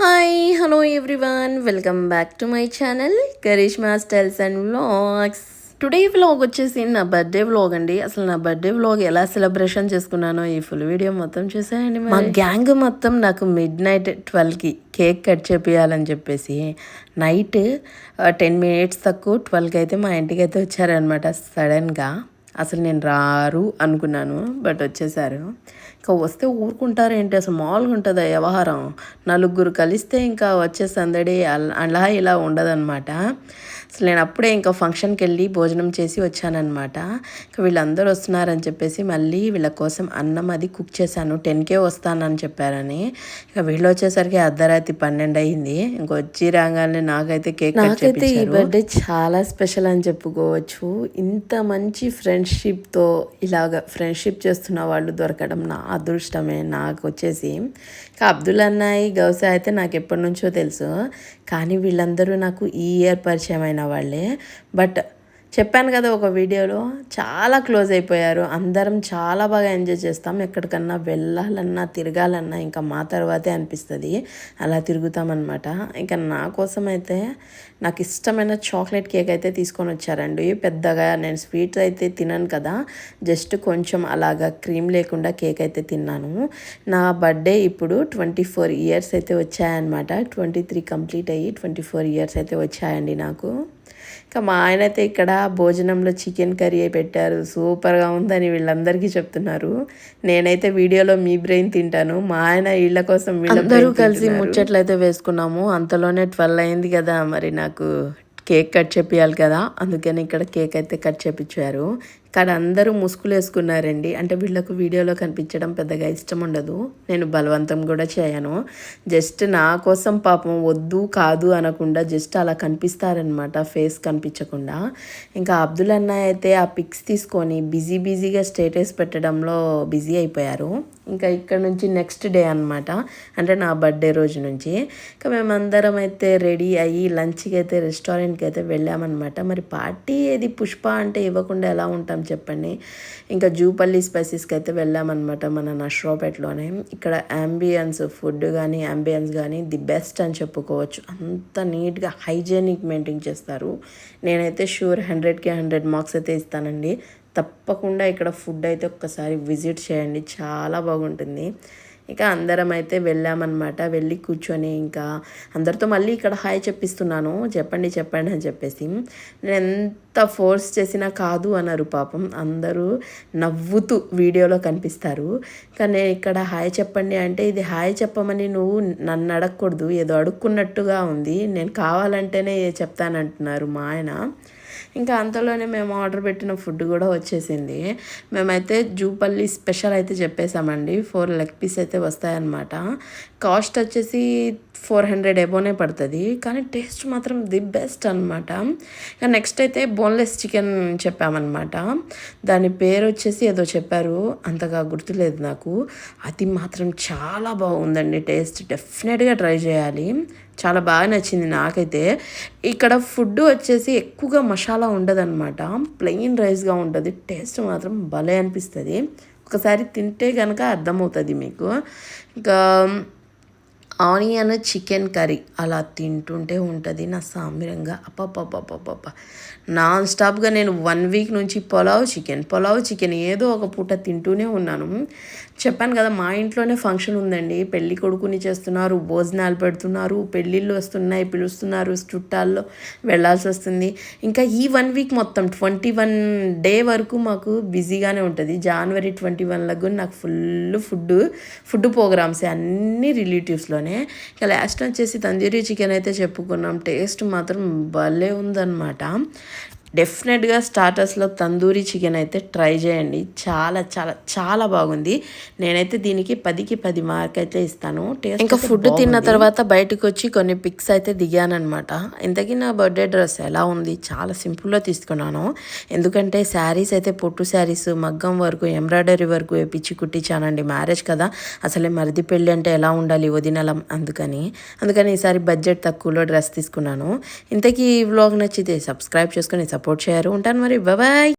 Hi hello everyone welcome back to my channel Karishma styles and vlogs. Today vlog వచ్చేసి నా birthday vlog అండి. అసలు నా బర్త్డే వ్లాగ్ ఎలా సెలబ్రేషన్ చేసుకున్నానో ఈ ఫుల్ వీడియో మొత్తం చూసేయండి. మా గ్యాంగ్ మొత్తం నాకు మిడ్ నైట్ 12కి కేక్ కట్ చేపియాలని చెప్పేసి నైట్ 10 minutes తక్కువ 12కి అయితే మా ఇంటికి అయితే వచ్చారనమాట సడన్గా. అసలు నేను రారు అనుకున్నాను, బట్ వచ్చేసారు. ఇంకా వస్తే ఊరుకుంటారు ఏంటి, అసలు మామూలుగా ఉంటుందా వ్యవహారం? నలుగురు కలిస్తే ఇంకా వచ్చే సందడి అలా ఇలా ఉండదన్నమాట. అసలు నేను అప్పుడే ఇంకా ఫంక్షన్కి వెళ్ళి భోజనం చేసి వచ్చానమాట. ఇంకా వీళ్ళందరూ వస్తున్నారని చెప్పేసి మళ్ళీ వీళ్ళ కోసం అన్నం అది కుక్ చేశాను. 10కే వస్తానని చెప్పారని. ఇక వీళ్ళు వచ్చేసరికి అర్ధరాత్రి 12 అయింది. ఇంకొచ్చి రాగానే నాకైతే కేక్ నాకైతే ఈ బర్త్డే చాలా స్పెషల్ అని చెప్పుకోవచ్చు. ఇంత మంచి ఫ్రెండ్షిప్తో ఇలాగ ఫ్రెండ్షిప్ చేస్తున్న వాళ్ళు దొరకడం నా అదృష్టమే. నాకు వచ్చేసి ఇంకా అబ్దుల్ అన్నాయి గౌసా అయితే నాకు ఎప్పటి నుంచో తెలుసు, కానీ వీళ్ళందరూ నాకు ఈ ఇయర్ పరిచయం అయిన వాళ్ళే. బట్ చెప్పాను కదా ఒక వీడియోలో, చాలా క్లోజ్ అయిపోయారు. అందరం చాలా బాగా ఎంజాయ్ చేస్తాం. ఎక్కడికన్నా వెళ్ళాలన్నా తిరగాలన్నా ఇంకా మా తర్వాతే అనిపిస్తుంది. అలా తిరుగుతామన్నమాట. ఇంకా నా కోసం అయితే నాకు ఇష్టమైన చాక్లెట్ కేక్ అయితే తీసుకొని వచ్చారండి. పెద్దగా నేను స్వీట్స్ అయితే తినను కదా, జస్ట్ కొంచెం అలాగా క్రీమ్ లేకుండా కేక్ అయితే తిన్నాను. నా బర్త్డే ఇప్పుడు 24 years అయితే వచ్చాయన్నమాట. 23 కంప్లీట్ అయ్యి 24 years అయితే వచ్చాయండి నాకు. ఇంకా మా ఆయన అయితే ఇక్కడ భోజనంలో చికెన్ కర్రీ పెట్టారు, సూపర్గా ఉందని వీళ్ళందరికీ చెప్తున్నారు. నేనైతే వీడియోలో మీ బ్రెయిన్ తింటాను, మా ఆయన వీళ్ళ కోసం వీళ్ళందరూ కలిసి ముచ్చట్లు అయితే వేసుకున్నాము. అంతలోనే 12 అయింది కదా, మరి నాకు కేక్ కట్ చేపియాలి కదా, అందుకని ఇక్కడ కేక్ అయితే కట్ చేపించారు. ఇక్కడ అందరూ ముసుగులు వేసుకున్నారండి. అంటే వీళ్ళకు వీడియోలో కనిపించడం పెద్దగా ఇష్టం ఉండదు, నేను బలవంతం కూడా చేయను. జస్ట్ నా కోసం పాపం వద్దు కాదు అనకుండా జస్ట్ అలా కనిపిస్తారనమాట, ఫేస్ కనిపించకుండా. ఇంకా అబ్దుల్ అన్నయ్య అయితే ఆ పిక్స్ తీసుకొని బిజీగా స్టేటస్ పెట్టడంలో బిజీ అయిపోయారు. ఇంకా ఇక్కడ నుంచి నెక్స్ట్ డే అనమాట, అంటే నా బర్త్డే రోజు నుంచి ఇంకా మేమందరం అయితే రెడీ అయ్యి లంచ్కి అయితే రెస్టారెంట్కి అయితే వెళ్ళామన్నమాట. మరి పార్టీ ఏది పుష్ప అంటే ఇవ్వకుండా ఎలా ఉంటాం చెప్పండి. ఇంకా జూపల్లి స్పైసెస్కి అయితే వెళ్ళామన్నమాట, మన నష్రాపేటలోనే. ఇక్కడ అంబియన్స్ ఫుడ్ కానీ అంబియన్స్ కానీ ది బెస్ట్ అని చెప్పుకోవచ్చు. అంత నీట్గా హైజీనిక్ మెయింటైన్ చేస్తారు. నేనైతే షూర్ 100కి 100 మార్క్స్ అయితే ఇస్తానండి. తప్పకుండా ఇక్కడ ఫుడ్ అయితే ఒక్కసారి విజిట్ చేయండి, చాలా బాగుంటుంది. ఇక అందరం అయితే వెళ్ళామన్నమాట. వెళ్ళి కూర్చొని ఇంకా అందరితో మళ్ళీ ఇక్కడ హాయ్ చెప్పిస్తున్నాను, చెప్పండి అని చెప్పేసి. నేను ఎంత ఫోర్స్ చేసినా కాదు అన్నారు పాపం. అందరూ నవ్వుతూ వీడియోలో కనిపిస్తారు. కానీ నేను ఇక్కడ హాయ్ చెప్పండి అంటే, ఇది హాయ్ చెప్పమని నువ్వు నన్ను అడగకూడదు, ఏదో అడుక్కున్నట్టుగా ఉంది, నేను కావాలంటేనే చెప్తానంటున్నారు మా ఆయన. ఇంకా అంతలోనే మేము ఆర్డర్ పెట్టిన ఫుడ్ కూడా వచ్చేసింది. మేమైతే జూపల్లి స్పెషల్ అయితే చెప్పేసామండి. 4 లెగ్ పీస్ అయితే వస్తాయన్నమాట. కాస్ట్ వచ్చేసి 400 ఎబోనే పడుతుంది, కానీ టేస్ట్ మాత్రం ది బెస్ట్ అనమాట. ఇంకా నెక్స్ట్ అయితే బోన్లెస్ చికెన్ చెప్పామన్నమాట. దాని పేరు వచ్చేసి ఏదో చెప్పారు, అంతగా గుర్తులేదు నాకు. అది మాత్రం చాలా బాగుందండి, టేస్ట్ డెఫినెట్గా ట్రై చేయాలి. చాలా బాగా నచ్చింది నాకైతే. ఇక్కడ ఫుడ్ వచ్చేసి ఎక్కువగా మసాలా ఉండదన్నమాట, ప్లెయిన్ రైస్గా ఉంటుంది. టేస్ట్ మాత్రం భలే అనిపిస్తుంది, ఒకసారి తింటే కనుక అర్థమవుతుంది మీకు. ఇంకా ఆనియన్ చికెన్ కర్రీ అలా తింటుంటే ఉంటుంది నా సామిరంగా. అప్పప్పప్పప్పప్ప నాన్ స్టాప్గా నేను 1 week నుంచి పులావ్ చికెన్ ఏదో ఒక పూట తింటూనే ఉన్నాను. చెప్పాను కదా, మా ఇంట్లోనే ఫంక్షన్ ఉందండి. పెళ్ళి కొడుకుని చేస్తున్నారు, భోజనాలు పెడుతున్నారు, పెళ్ళిళ్ళు వస్తున్నాయి, పిలుస్తున్నారు, చుట్టాల్లో వెళ్ళాల్సి వస్తుంది. ఇంకా ఈ 1 week మొత్తం 21 డే వరకు మాకు బిజీగానే ఉంటుంది. January 21 నాకు ఫుడ్ ప్రోగ్రామ్స్ అన్నీ రిలేటివ్స్లోనే. ఇక లాస్ట్ వచ్చేసి తందూరి చికెన్ అయితే చెప్పుకున్నాం. టేస్ట్ మాత్రం భలే ఉందన్నమాట. డెఫినెట్గా స్టార్టర్స్లో తందూరి చికెన్ అయితే ట్రై చేయండి, చాలా చాలా చాలా బాగుంది. నేనైతే దీనికి 10కి 10 మార్క్ అయితే ఇస్తాను. టేస్ట్ ఇంకా ఫుడ్ తిన్న తర్వాత బయటకు వచ్చి కొన్ని పిక్స్ అయితే దిగానమాట. ఇంతకీ నా బర్త్డే డ్రెస్ ఎలా ఉంది, చాలా సింపుల్గా తీసుకున్నాను. ఎందుకంటే శారీస్ అయితే పొట్టు శారీస్ మగ్గం వరకు ఎంబ్రాయిడరీ వరకు వేపించి కుట్టించానండి. మ్యారేజ్ కదా, అసలే మరిది పెళ్ళి అంటే ఎలా ఉండాలి వదినలం, అందుకని ఈసారి బడ్జెట్ తక్కువలో డ్రెస్ తీసుకున్నాను. ఇంతకీ ఈ వ్లాగ్ నచ్చితే సబ్స్క్రైబ్ చేసుకొని సపోర్ట్ చేయరు. ఉంటాను మరి, బాయ్.